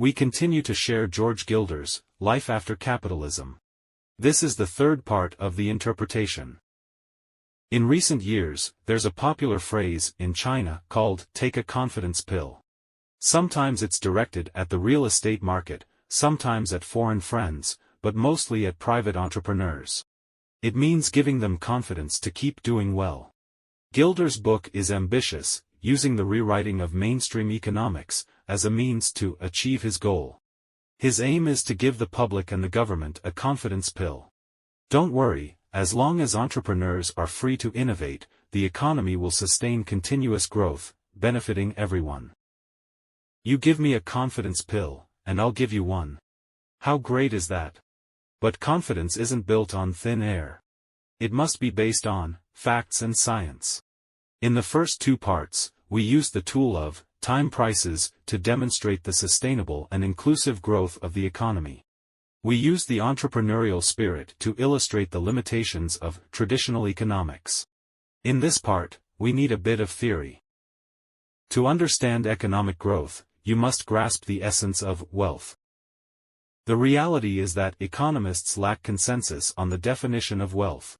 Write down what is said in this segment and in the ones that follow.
We continue to share George Gilder's Life After Capitalism. This is the third part of the interpretation. In recent years, there's a popular phrase in China called "take a confidence pill." Sometimes it's directed at the real estate market, sometimes at foreign friends, but mostly at private entrepreneurs. It means giving them confidence to keep doing well. Gilder's book is ambitious, using the rewriting of mainstream economics as a means to achieve his goal. His aim is to give the public and the government a confidence pill. Don't worry, as long as entrepreneurs are free to innovate, the economy will sustain continuous growth, benefiting everyone. You give me a confidence pill, and I'll give you one. How great is that? But confidence isn't built on thin air. It must be based on facts and science. In the first two parts, we used the tool of time prices to demonstrate the sustainable and inclusive growth of the economy. We used the entrepreneurial spirit to illustrate the limitations of traditional economics. In this part, we need a bit of theory. To understand economic growth, you must grasp the essence of wealth. The reality is that economists lack consensus on the definition of wealth.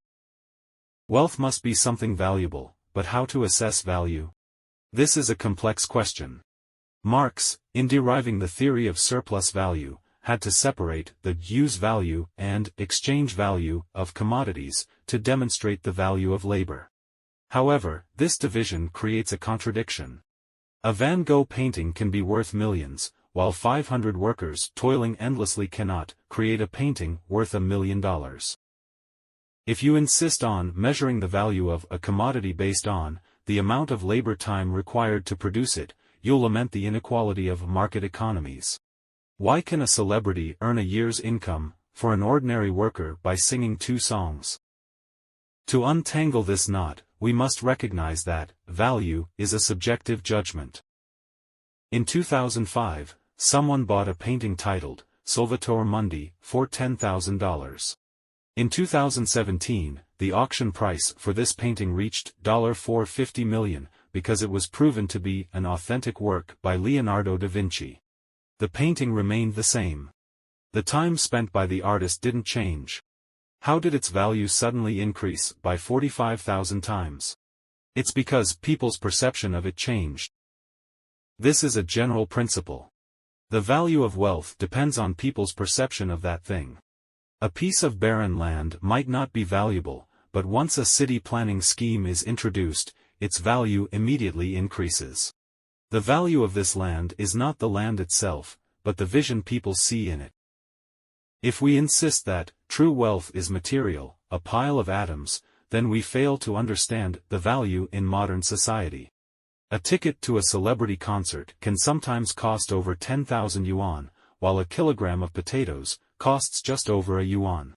Wealth must be something valuable, but how to assess value? This is a complex question. Marx, in deriving the theory of surplus value, had to separate the use value and exchange value of commodities to demonstrate the value of labor. However, this division creates a contradiction. A Van Gogh painting can be worth millions, while 500 workers toiling endlessly cannot create a painting worth $1 million. If you insist on measuring the value of a commodity based on the amount of labor time required to produce it, you'll lament the inequality of market economies. Why can a celebrity earn a year's income for an ordinary worker by singing 2 songs? To untangle this knot, we must recognize that value is a subjective judgment. In 2005, someone bought a painting titled Solvatore Mundi for $10,000. In 2017, the auction price for this painting reached $450 million because it was proven to be an authentic work by Leonardo da Vinci. The painting remained the same. The time spent by the artist didn't change. How did its value suddenly increase by 45,000 times? It's because people's perception of it changed. This is a general principle. The value of wealth depends on people's perception of that thing. A piece of barren land might not be valuable, but once a city planning scheme is introduced, its value immediately increases. The value of this land is not the land itself, but the vision people see in it. If we insist that true wealth is material, a pile of atoms, then we fail to understand the value in modern society. A ticket to a celebrity concert can sometimes cost over 10,000 yuan, while a kilogram of potatoes costs just over a yuan.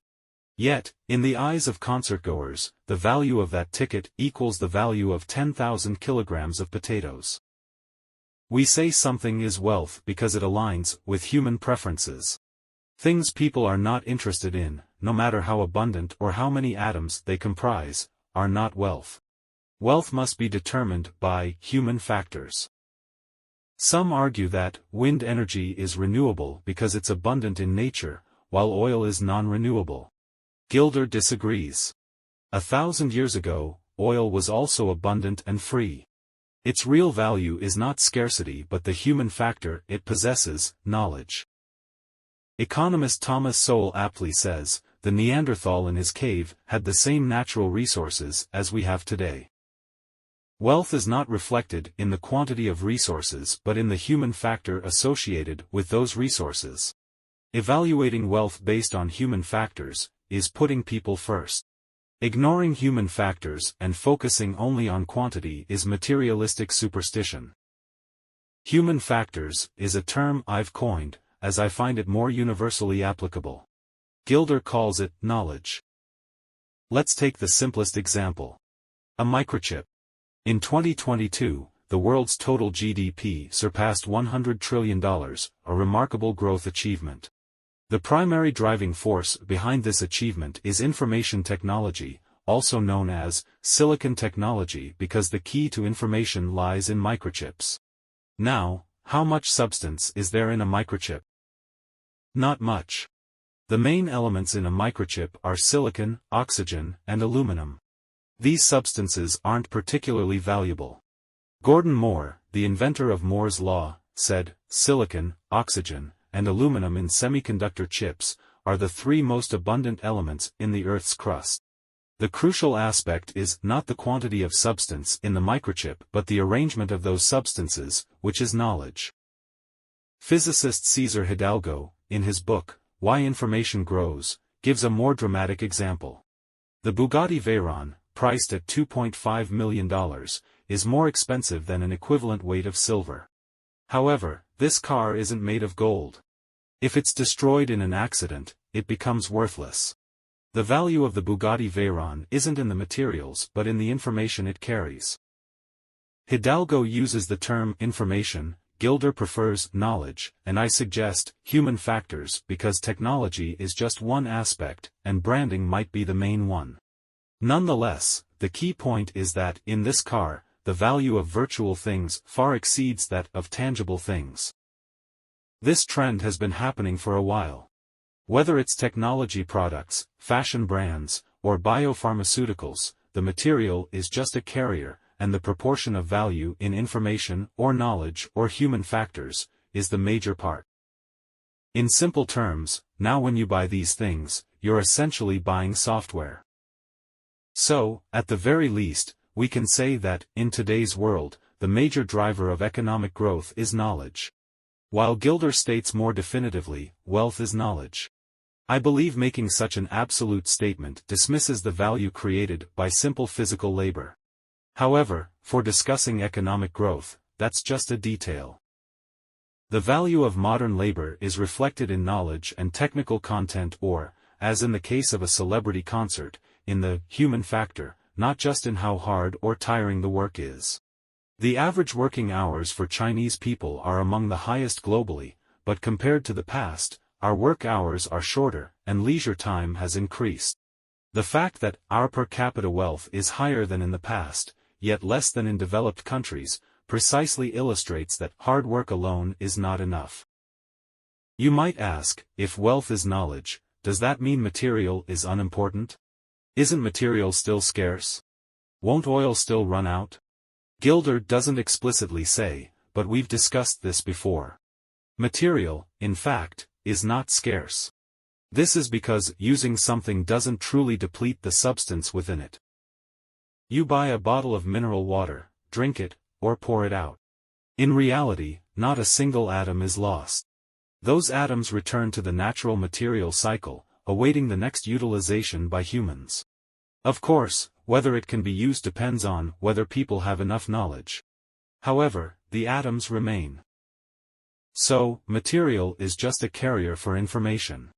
Yet, in the eyes of concertgoers, the value of that ticket equals the value of 10,000 kilograms of potatoes. We say something is wealth because it aligns with human preferences. Things people are not interested in, no matter how abundant or how many atoms they comprise, are not wealth. Wealth must be determined by human factors. Some argue that wind energy is renewable because it's abundant in nature, while oil is non-renewable. Gilder disagrees. 1,000 years ago, oil was also abundant and free. Its real value is not scarcity but the human factor it possesses, knowledge. Economist Thomas Sowell aptly says, the Neanderthal in his cave had the same natural resources as we have today. Wealth is not reflected in the quantity of resources but in the human factor associated with those resources. Evaluating wealth based on human factors is putting people first. Ignoring human factors and focusing only on quantity is materialistic superstition. Human factors is a term I've coined, as I find it more universally applicable. Gilder calls it knowledge. Let's take the simplest example. A microchip. In 2022, the world's total GDP surpassed $100 trillion, a remarkable growth achievement. The primary driving force behind this achievement is information technology, also known as silicon technology because the key to information lies in microchips. Now, how much substance is there in a microchip? Not much. The main elements in a microchip are silicon, oxygen, and aluminum. These substances aren't particularly valuable. Gordon Moore, the inventor of Moore's law, said, silicon, oxygen, and aluminum in semiconductor chips are the three most abundant elements in the Earth's crust. The crucial aspect is not the quantity of substance in the microchip but the arrangement of those substances, which is knowledge. Physicist Cesar Hidalgo, in his book, Why Information Grows, gives a more dramatic example. The Bugatti Veyron, priced at $2.5 million, is more expensive than an equivalent weight of silver. However, this car isn't made of gold. If it's destroyed in an accident, it becomes worthless. The value of the Bugatti Veyron isn't in the materials but in the information it carries. Hidalgo uses the term information, Gilder prefers knowledge, and I suggest human factors because technology is just one aspect, and branding might be the main one. Nonetheless, the key point is that, in this car, the value of virtual things far exceeds that of tangible things. This trend has been happening for a while. Whether it's technology products, fashion brands, or biopharmaceuticals, the material is just a carrier, and the proportion of value in information or knowledge or human factors is the major part. In simple terms, now when you buy these things, you're essentially buying software. So, at the very least, we can say that, in today's world, the major driver of economic growth is knowledge. While Gilder states more definitively, wealth is knowledge. I believe making such an absolute statement dismisses the value created by simple physical labor. However, for discussing economic growth, that's just a detail. The value of modern labor is reflected in knowledge and technical content or, as in the case of a celebrity concert, in the human factor, not just in how hard or tiring the work is. The average working hours for Chinese people are among the highest globally, but compared to the past, our work hours are shorter, and leisure time has increased. The fact that our per capita wealth is higher than in the past, yet less than in developed countries, precisely illustrates that hard work alone is not enough. You might ask, if wealth is knowledge, does that mean material is unimportant? Isn't material still scarce? Won't oil still run out? Gilder doesn't explicitly say, but we've discussed this before. Material, in fact, is not scarce. This is because using something doesn't truly deplete the substance within it. You buy a bottle of mineral water, drink it, or pour it out. In reality, not a single atom is lost. Those atoms return to the natural material cycle, awaiting the next utilization by humans. Of course, whether it can be used depends on whether people have enough knowledge. However, the atoms remain. So, material is just a carrier for information.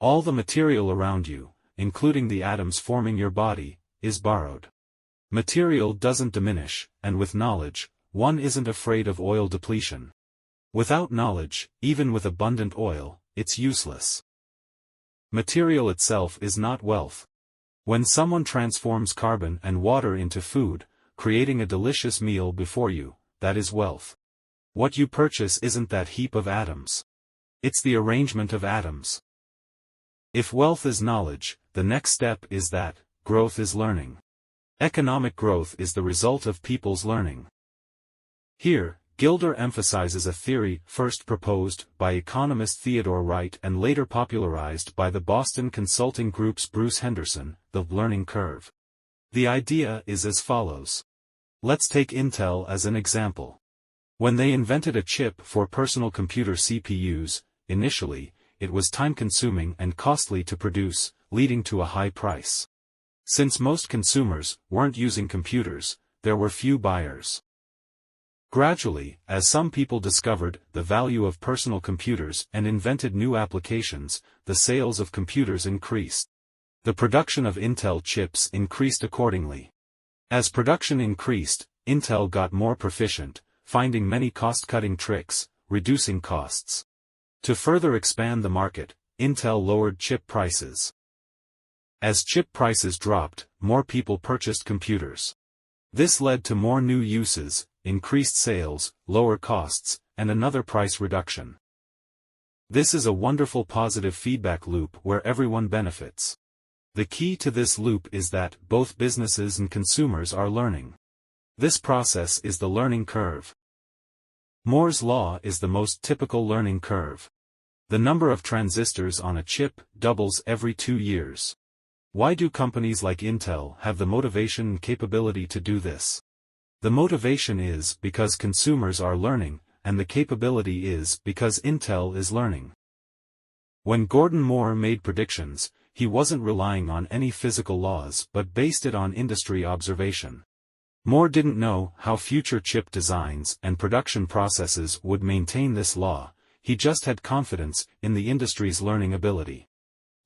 All the material around you, including the atoms forming your body, is borrowed. Material doesn't diminish, and with knowledge, one isn't afraid of oil depletion. Without knowledge, even with abundant oil, it's useless. Material itself is not wealth. When someone transforms carbon and water into food, creating a delicious meal before you, that is wealth. What you purchase isn't that heap of atoms. It's the arrangement of atoms. If wealth is knowledge, the next step is that growth is learning. Economic growth is the result of people's learning. Here, Gilder emphasizes a theory first proposed by economist Theodore Wright and later popularized by the Boston Consulting Group's Bruce Henderson, the learning curve. The idea is as follows. Let's take Intel as an example. When they invented a chip for personal computer CPUs, initially, it was time-consuming and costly to produce, leading to a high price. Since most consumers weren't using computers, there were few buyers. Gradually, as some people discovered the value of personal computers and invented new applications, the sales of computers increased. The production of Intel chips increased accordingly. As production increased, Intel got more proficient, finding many cost-cutting tricks, reducing costs. To further expand the market, Intel lowered chip prices. As chip prices dropped, more people purchased computers. This led to more new uses, increased sales, lower costs, and another price reduction. This is a wonderful positive feedback loop where everyone benefits. The key to this loop is that both businesses and consumers are learning. This process is the learning curve. Moore's law is the most typical learning curve. The number of transistors on a chip doubles every 2 years. Why do companies like Intel have the motivation and capability to do this? The motivation is because consumers are learning, and the capability is because Intel is learning. When Gordon Moore made predictions, he wasn't relying on any physical laws but based it on industry observation. Moore didn't know how future chip designs and production processes would maintain this law, he just had confidence in the industry's learning ability.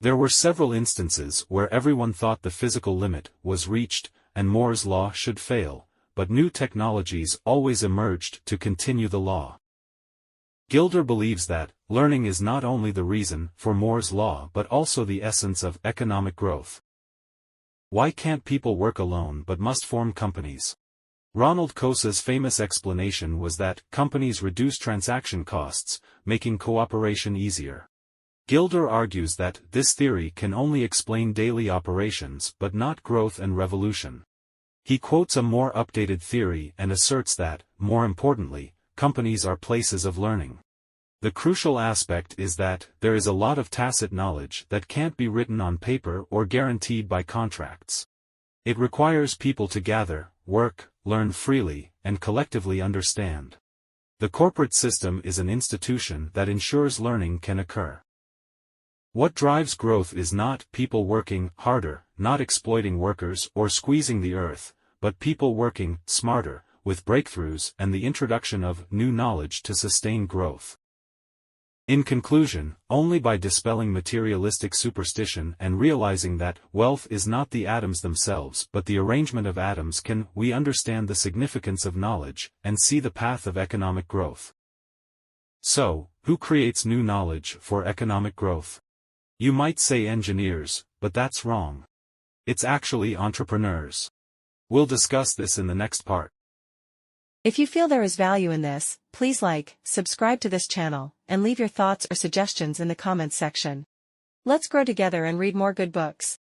There were several instances where everyone thought the physical limit was reached, and Moore's law should fail, but new technologies always emerged to continue the law. Gilder believes that learning is not only the reason for Moore's law but also the essence of economic growth. Why can't people work alone but must form companies? Ronald Coase's famous explanation was that companies reduce transaction costs, making cooperation easier. Gilder argues that this theory can only explain daily operations but not growth and revolution. He quotes a more updated theory and asserts that, more importantly, companies are places of learning. The crucial aspect is that there is a lot of tacit knowledge that can't be written on paper or guaranteed by contracts. It requires people to gather, work, learn freely, and collectively understand. The corporate system is an institution that ensures learning can occur. What drives growth is not people working harder, not exploiting workers or squeezing the earth, but people working smarter, with breakthroughs and the introduction of new knowledge to sustain growth. In conclusion, only by dispelling materialistic superstition and realizing that wealth is not the atoms themselves but the arrangement of atoms can we understand the significance of knowledge and see the path of economic growth. So, who creates new knowledge for economic growth? You might say engineers, but that's wrong. It's actually entrepreneurs. We'll discuss this in the next part. If you feel there is value in this, please like, subscribe to this channel, and leave your thoughts or suggestions in the comments section. Let's grow together and read more good books.